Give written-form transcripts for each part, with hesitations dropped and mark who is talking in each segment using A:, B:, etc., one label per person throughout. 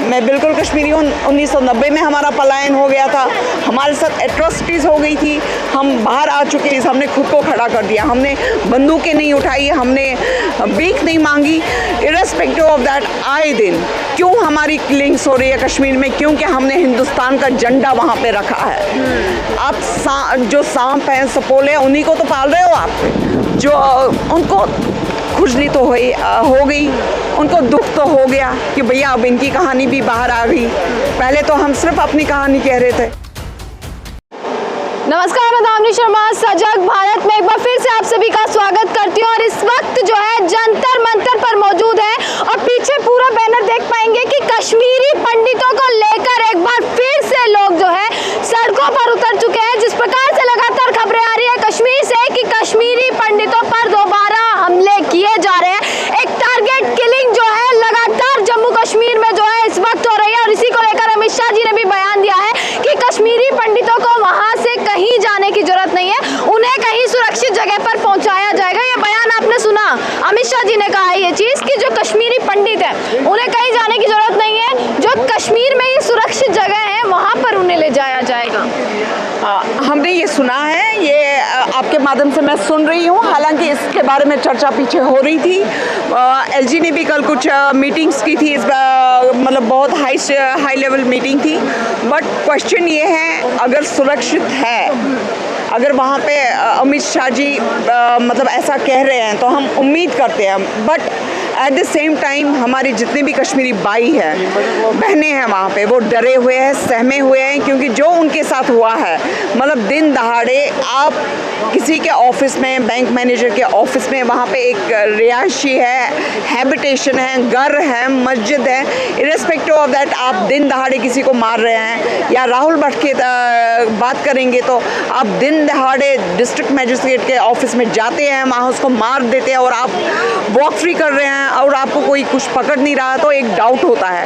A: मैं बिल्कुल कश्मीरी हूँ। 1990 में हमारा पलायन हो गया था, हमारे साथ एट्रोसिटीज़ हो गई थी, हम बाहर आ चुके हैं, हमने खुद को खड़ा कर दिया, हमने बंदूकें नहीं उठाई, हमने भीख नहीं मांगी। इर्रेस्पेक्टिव ऑफ दैट आए दिन क्यों हमारी किलिंग्स हो रही है कश्मीर में? क्योंकि हमने हिंदुस्तान का झंडा वहाँ पे रखा है। आप जो सांप हैं, सपोले, उन्हीं को तो पाल रहे हो आप, जो उनको खुजली तो हो गई, उनको दुख तो हो गया कि भैया अब इनकी कहानी भी बाहर आ गई। पहले तो हम सिर्फ अपनी कहानी कह रहे थे।
B: नमस्कार, मैं दामिनी शर्मा सजग भारत में एक बार फिर से आप सभी का स्वागत करती हूँ। और इस वक्त जो है जंतर मंतर पर मौजूद है और पीछे पूरा बैनर देख पाएंगे कि कश्मीरी पंडितों को लेकर एक बार फिर से लोग जो है सड़कों पर उतर चुके हैं। जिस प्रकार से लगातार खबरें आ रही है कश्मीर से कि कश्मीरी पंडितों पर दोबारा हमले किए जा रहे हैं, एक टारगेट किलिंग जो है लगातार जम्मू कश्मीर में जो है इस वक्त हो रही है। और इसी को लेकर अमित शाह जी ने भी बयान दिया है कि कश्मीरी पंडितों को वहां से कहीं जाने की जरूरत नहीं है, उन्हें कहीं सुरक्षित जगह पर पहुंचाया जाएगा। ये बयान आपने सुना, अमित शाह जी ने कहा है ये चीज कि जो कश्मीरी पंडित है उन्हें कहीं जाने की जरूरत नहीं है, जो कश्मीर में ये सुरक्षित जगह है वहां पर उन्हें ले जाया जाएगा।
A: हमने ये सुना है, ये आपके माध्यम से मैं सुन रही हूँ। हालांकि इसके बारे में चर्चा पीछे हो रही थी। एलजी ने भी कल कुछ मीटिंग्स की थी, मतलब बहुत हाई लेवल मीटिंग थी। बट क्वेश्चन ये है, अगर सुरक्षित है, अगर वहाँ पे अमित शाह जी मतलब ऐसा कह रहे हैं तो हम उम्मीद करते हैं। But at the same time हमारी जितने भी कश्मीरी भाई हैं, बहनें हैं वहाँ पे, वो डरे हुए हैं, सहमे हुए हैं, क्योंकि जो उनके साथ हुआ है, मतलब दिन दहाड़े आप किसी के ऑफिस में, बैंक मैनेजर के ऑफिस में, वहाँ पे एक रिहायशी है, हैबिटेशन है, घर है, मस्जिद है, इर्रेस्पेक्टिव ऑफ दैट आप दिन दहाड़े किसी को मार रहे हैं। या राहुल भट्ट की बात करेंगे तो आप दिन दहाड़े डिस्ट्रिक्ट मजिस्ट्रेट के ऑफिस में जाते हैं, वहाँ उसको मार देते हैं और आप वॉक फ्री कर रहे हैं और आपको कोई कुछ पकड़ नहीं रहा, तो एक डाउट होता है।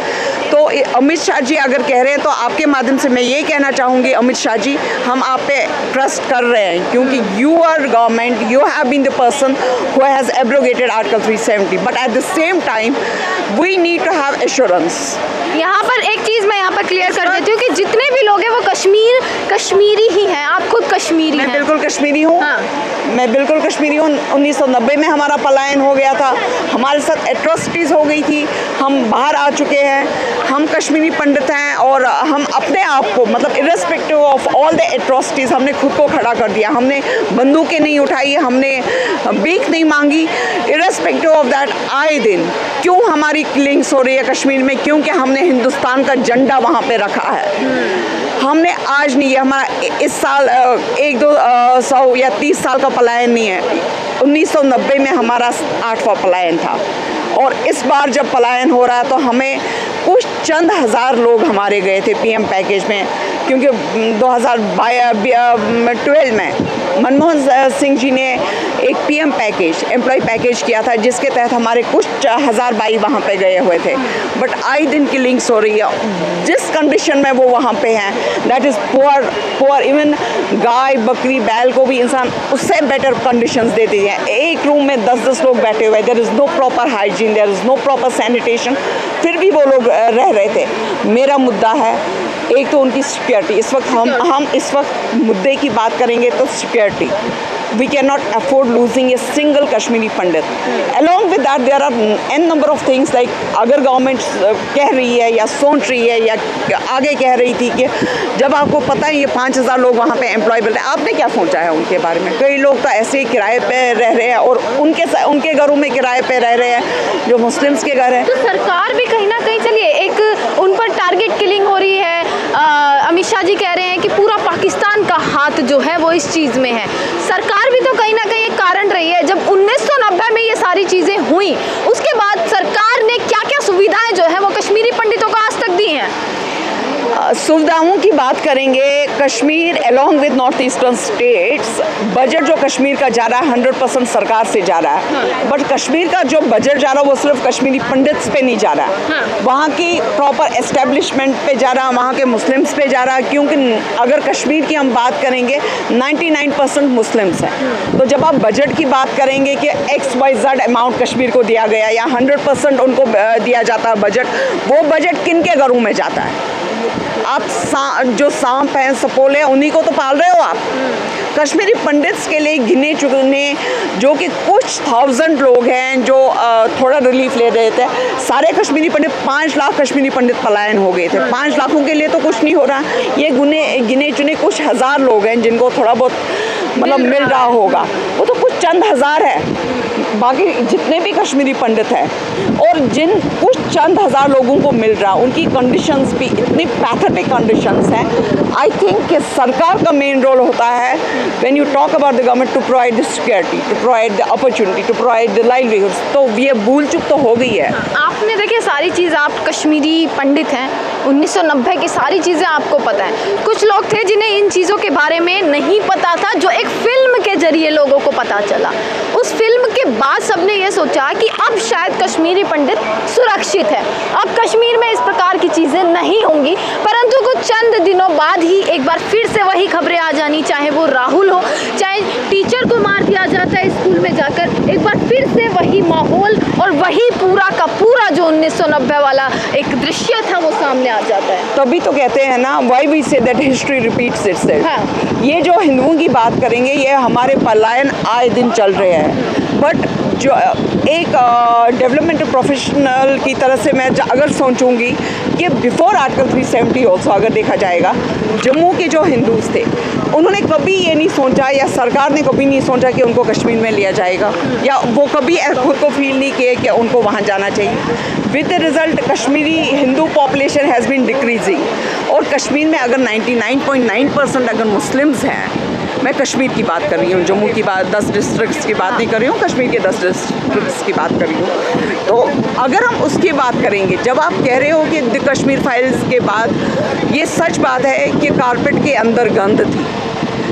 A: तो अमित शाह जी अगर कह रहे हैं तो आपके माध्यम से मैं ये कहना चाहूँगी, अमित शाह जी, हम आप पे ट्रस्ट कर रहे हैं, क्योंकि you are government, you have been the person who has abrogated article 370, but at the same time we need to have assurance.
B: यहाँ पर एक चीज़ मैं यहाँ पर क्लियर कर देती हूँ कि जितने भी लोग हैं वो कश्मीरी ही हैं। आप खुद कश्मीरी हैं?
A: मैं बिल्कुल कश्मीरी हूँ।
B: हाँ।
A: मैं बिल्कुल कश्मीरी हूँ। 1990 में हमारा पलायन हो गया था, हमारे साथ एट्रोसिटीज़ हो गई थी, हम बाहर आ चुके हैं, हम कश्मीरी पंडित हैं और हम अपने आप को, मतलब irrespective of all the atrocities, हमने खुद को खड़ा कर दिया, हमने बंदूकें नहीं उठाई, हमने भीख नहीं मांगी। इर्रेस्पेक्टिव ऑफ दैट आए दिन क्यों हमारी किलिंग्स हो रही है कश्मीर में? क्योंकि हमने हिंदुस्तान का झंडा वहाँ पे रखा है। हमने आज नहीं, हमारा इस साल 100 या 30 साल का पलायन नहीं है। 1990 में हमारा 8वां पलायन था और इस बार जब पलायन हो रहा है तो हमें कुछ चंद हज़ार लोग हमारे गए थे पीएम पैकेज में, क्योंकि 2012 में मनमोहन सिंह जी ने एक पीएम पैकेज, एम्प्लॉय पैकेज किया था, जिसके तहत हमारे कुछ हज़ार भाई वहाँ पे गए हुए थे। बट आए दिन की लिंक्स हो रही है, जिस कंडीशन में वो वहाँ पे हैं, दैट इज़ पुअर। इवन गाय, बकरी, बैल को भी इंसान उससे बेटर कंडीशंस देती हैं। एक रूम में 10-10 लोग बैठे हुए, there is no proper hygiene, there is no proper sanitation, फिर भी वो लोग रह रहे थे। मेरा मुद्दा है, एक तो उनकी सिक्योरिटी। इस वक्त हम इस वक्त मुद्दे की बात करेंगे तो security, we cannot afford losing a single Kashmiri Pandit. Along with that, there are n number of things like अगर गवर्नमेंट कह रही है या सोच रही है या आगे कह रही थी कि जब आपको पता है ये 5000 लोग वहाँ पे एम्प्लॉयबल है, आपने क्या सोचा है उनके बारे में? कई लोग तो ऐसे ही किराए पे रह रहे हैं और उनके घरों में किराए पे रह रहे हैं जो मुस्लिम्स के घर हैं।
B: तो सरकार भी कहीं ना कहीं, चलिए, एक उन पर टारगेट किलिंग हो रही है। अमित शाह जी कह रहे हैं कि पूरा पाकिस्तान का हाथ जो है वो इस चीज़ में है। सरकार भी तो कहीं ना कहीं एक कारण रही है। जब 1990 में ये सारी चीज़ें हुई, उसके बाद सरकार ने क्या क्या सुविधाएं जो है वो कश्मीरी पंडितों को आज तक दी हैं?
A: सुविधाओं की बात करेंगे, Kashmir along with north eastern states, budget जो कश्मीर का जा रहा है 100% सरकार से जा रहा है। बट कश्मीर का जो बजट जा रहा है वो सिर्फ कश्मीरी पंडित्स पे नहीं जा रहा है, वहाँ की प्रॉपर एस्टेब्लिशमेंट पे जा रहा है, वहाँ के मुस्लिम्स पे जा रहा है। क्योंकि अगर कश्मीर की हम बात करेंगे 99% मुस्लिम्स हैं, तो जब आप बजट की बात करेंगे कि XYZ अमाउंट कश्मीर को दिया गया या 100% उनको दिया जाता है बजट, वो बजट किन के घरों में जाता है? आप जो सांप हैं, सपोले हैं, उन्हीं को तो पाल रहे हो आप। कश्मीरी पंडित्स के लिए गिने चुने जो कि कुछ 1000 लोग हैं जो थोड़ा रिलीफ ले रहे थे, सारे कश्मीरी पंडित 5 लाख कश्मीरी पंडित पलायन हो गए थे। 5 लाखों के लिए तो कुछ नहीं हो रहा, ये गिने चुने कुछ हज़ार लोग हैं जिनको थोड़ा बहुत मतलब मिल रहा होगा, वो तो कुछ चंद हज़ार है। बाकी जितने भी कश्मीरी पंडित हैं और जिन कुछ चंद हज़ार लोगों को मिल रहा, उनकी कंडीशंस भी इतनी पैथेटिक कंडीशंस हैं। आई थिंक कि सरकार का मेन रोल होता है when you talk about the government to provide the security, to provide the opportunity, to provide the livelihoods, तो ये भूल चुक तो हो गई है।
B: आपने देखिए सारी चीज़, आप कश्मीरी पंडित हैं, 1990 की सारी चीज़ें आपको पता है। कुछ लोग थे जिन्हें इन चीज़ों के बारे में नहीं पता था, जो एक फिल्म के जरिए लोगों को पता चला। उस फिल्म के बाद सबने ये सोचा कि अब शायद कश्मीरी पंडित सुरक्षित है, अब कश्मीर में इस प्रकार की चीज़ें नहीं होंगी। परंतु कुछ चंद दिनों बाद ही एक बार फिर से वही खबरें आ जानी, चाहे वो राहुल हो, चाहे टीचर को मार दिया जाता है स्कूल में जाकर, एक बार फिर से वही माहौल और वही पूरा का पूरा जो 1990 वाला एक दृश्य था वो सामने आ जाता है।
A: तभी तो कहते हैं ना, why we say that history repeats itself.
B: हाँ।
A: ये जो हिंदुओं की बात करेंगे, ये हमारे पलायन आए दिन चल रहे हैं। बट जो एक डेवलपमेंटल प्रोफेशनल की तरह से मैं अगर सोचूंगी कि बिफोर आर्टिकल 370 ऑल्सो अगर देखा जाएगा, जम्मू के जो हिंदूज थे उन्होंने कभी ये नहीं सोचा, या सरकार ने कभी नहीं सोचा कि उनको कश्मीर में लिया जाएगा, या वो कभी खुद को फील नहीं किए कि उनको वहाँ जाना चाहिए। With the result Kashmiri Hindu population has been decreasing, और कश्मीर में अगर 99.9% अगर मुस्लिम्स हैं, मैं कश्मीर की बात कर रही हूँ, जम्मू की बात, 10 डिस्ट्रिक्ट्स की बात नहीं कर रही हूँ, कश्मीर के 10 डिस्ट्रिक्ट्स की बात कर रही हूँ। तो अगर हम उसकी बात करेंगे, जब आप कह रहे हो कि द कश्मीर फाइल्स के बाद, ये सच बात है कि कारपेट के अंदर गंद थी।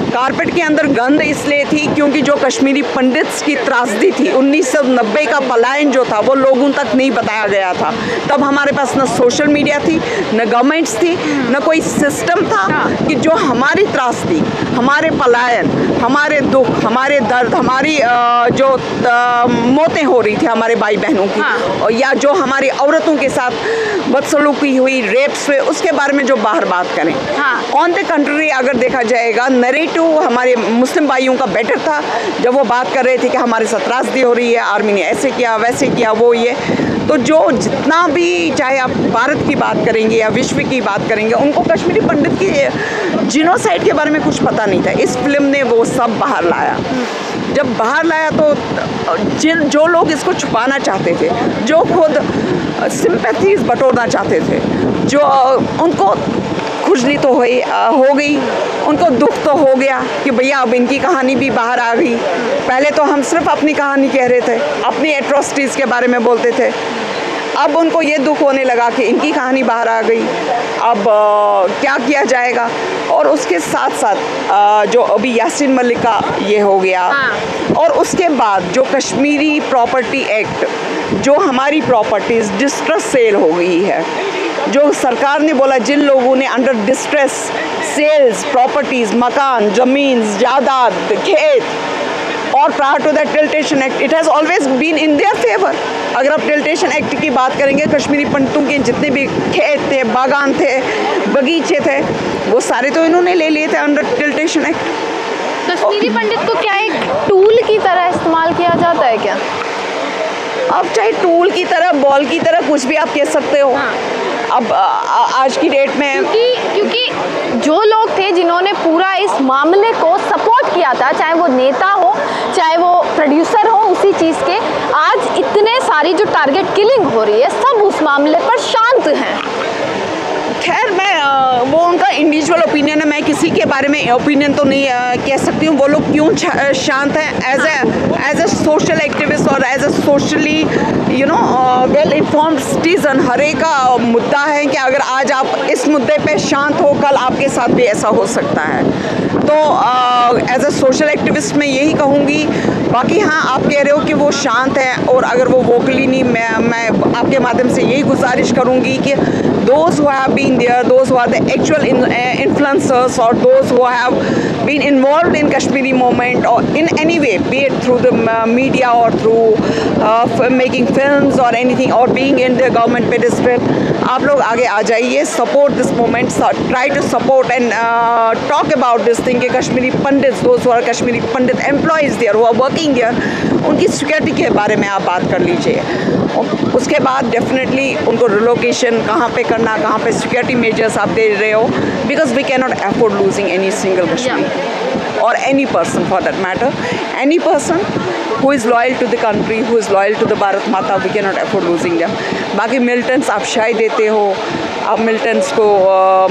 A: कारपेट के अंदर गंद इसलिए थी क्योंकि जो कश्मीरी पंडित्स की त्रासदी थी, 1990 का पलायन जो था वो लोगों तक नहीं बताया गया था। तब हमारे पास न सोशल मीडिया थी, न गवर्नमेंट्स थी, न कोई सिस्टम था कि जो हमारी त्रासदी, हमारे पलायन, हमारे दुख, हमारे दर्द, हमारी जो मौतें हो रही थी हमारे भाई बहनों की, या जो हमारी औरतों के साथ बदसलूकी हुई, रेप्स हुए, उसके बारे में जो बाहर बात करें। ऑन द कंट्री अगर देखा जाएगा, नरेटिव हमारे मुस्लिम भाइयों का बेटर था, जब वो बात कर रहे थे कि हमारे साथ त्रासदी हो रही है, आर्मी ने ऐसे किया, वैसे किया, वो ये। तो जो जितना भी, चाहे आप भारत की बात करेंगे या विश्व की बात करेंगे, उनको कश्मीरी पंडित की जिनोसाइड के बारे में कुछ पता नहीं था। इस फिल्म ने वो सब बाहर लाया। जब बाहर लाया तो जो लोग इसको छुपाना चाहते थे, जो खुद सिंपैथीज बटोरना चाहते थे, जो उनको खुजली तो हो गई, उनको दुख तो हो गया कि भैया अब इनकी कहानी भी बाहर आ गई। पहले तो हम सिर्फ अपनी कहानी कह रहे थे, अपनी एट्रोसिटीज़ के बारे में बोलते थे, अब उनको ये दुख होने लगा कि इनकी कहानी बाहर आ गई, अब क्या किया जाएगा। और उसके साथ साथ जो अभी यासीन मलिक का ये हो गया, और उसके बाद जो कश्मीरी प्रॉपर्टी एक्ट, जो हमारी प्रॉपर्टीज़ डिस्ट्रेस सेल हो गई है, जो सरकार ने बोला जिन लोगों ने अंडर डिस्ट्रेस सेल्स प्रॉपर्टीज़, मकान, ज़मीन, जायदाद, खेत, और प्रायर टू दैट टिल्टेशन act, it has always been in their favour. अगर आप टिल्टेशन एक्ट की बात करेंगे, कश्मीरी पंडितों के जितने भी खेत थे, बागान थे, बगीचे थे, वो सारे तो इन्होंने ले लिए थे अंडर टिल्टेशन एक्ट।
B: कश्मीरी पंडित को क्या एक टूल की तरह इस्तेमाल किया जाता है क्या?
A: अब चाहे टूल की तरह, बॉल की तरह, कुछ भी आप कह सकते हो। अब आज की डेट में
B: क्योंकि जो लोग थे जिन्होंने पूरा इस मामले को सपोर्ट किया था, चाहे वो नेता हो, चाहे वो प्रोड्यूसर हो उसी चीज़ के, आज इतने सारी जो टारगेट किलिंग हो रही है, सब उस मामले पर शांत हैं।
A: खैर, मैं वो उनका इंडिविजुअल ओपिनियन है, मैं किसी के बारे में ओपिनियन तो नहीं कह सकती हूँ। वो लोग क्यों शांत हैं एज ए सोशल एक्टिविस्ट और as a socially well informed citizen. हर एक का मुद्दा है कि अगर आज आप इस मुद्दे पे शांत हो, कल आपके साथ भी ऐसा हो सकता है। तो एज ए सोशल एक्टिविस्ट मैं यही कहूँगी। बाकी हाँ, आप कह रहे हो कि वो शांत हैं और अगर वो वोकली नहीं, मैं आपके माध्यम से यही गुजारिश करूँगी कि those who have been there, those who are the actual influencers, or those who have been involved in Kashmiri movement or in any way, be it through the media or through making films or anything, or being in the government pedestal, आप लोग आगे आ जाइए, support this movement, try to support and talk about this thing कि Kashmiri Pandits, those who are Kashmiri Pandit employees there, who are working there, उनकी security के बारे में आप बात कर लीजिए। उसके बाद डेफिनेटली उनको रिलोकेशन कहाँ पे करना, कहाँ पे सिक्योरिटी मेजर्स आप दे रहे हो, because we cannot afford losing any single Kashmiri और any person for that matter. Any person who is loyal to the country, who is loyal to the Bharat Mata, we cannot afford losing them. बाकी militants आप शाय देते हो, आप militants को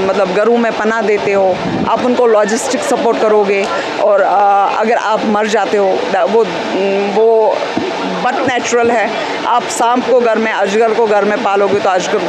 A: मतलब घरों में पनाह देते हो, आप उनको लॉजिस्टिक सपोर्ट करोगे और अगर आप मर जाते हो वो बट नेचुरल है। आप सांप को घर में, अजगर को घर में पालोगे तो अजगर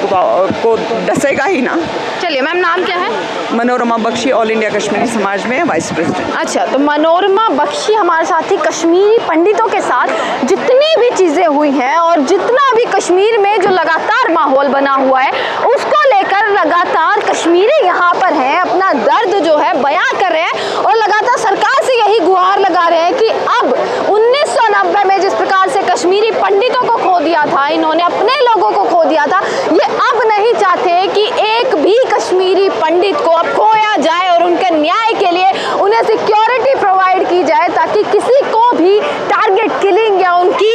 A: को डसेगा ही ना।
B: चलिए मैम, नाम क्या है?
A: मनोरमा बख्शी, ऑल इंडिया कश्मीरी समाज में वाइस प्रेसिडेंट।
B: अच्छा, तो मनोरमा बख्शी हमारे साथ ही कश्मीरी पंडितों के साथ जितनी भी चीज़ें हुई हैं और जितना भी कश्मीर में जो लगातार माहौल बना हुआ है उसको लेकर लगातार कश्मीरी यहाँ पर हैं, अपना दर्द जो है बयां कर रहे हैं और लगातार सरकार से यही गुहार लगा रहे हैं कि अब 1990 में जिस प्रकार से कश्मीरी पंडितों को खो दिया था, इन्होंने अपने लोगों को खो दिया था, ये अब नहीं चाहते कि एक भी कश्मीरी पंडित को अब खोया जाए और उनके न्याय के लिए उन्हें सिक्योरिटी प्रोवाइड की जाए ताकि किसी को भी टारगेट किलिंग या उनकी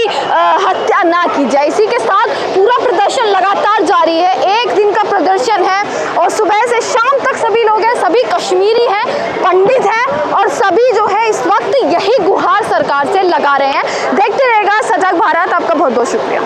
B: हत्या ना की जाए। इसी के साथ पूरा प्रदर्शन लगातार जारी है, एक दिन का प्रदर्शन है और सुबह से शाम तक सभी लोग हैं, सभी कश्मीरी हैं, पंडित हैं और सभी जो है इस वक्त यही गुहार सरकार से लगा रहे हैं। देखते रहेगा सजग भारत। आपका बहुत बहुत शुक्रिया।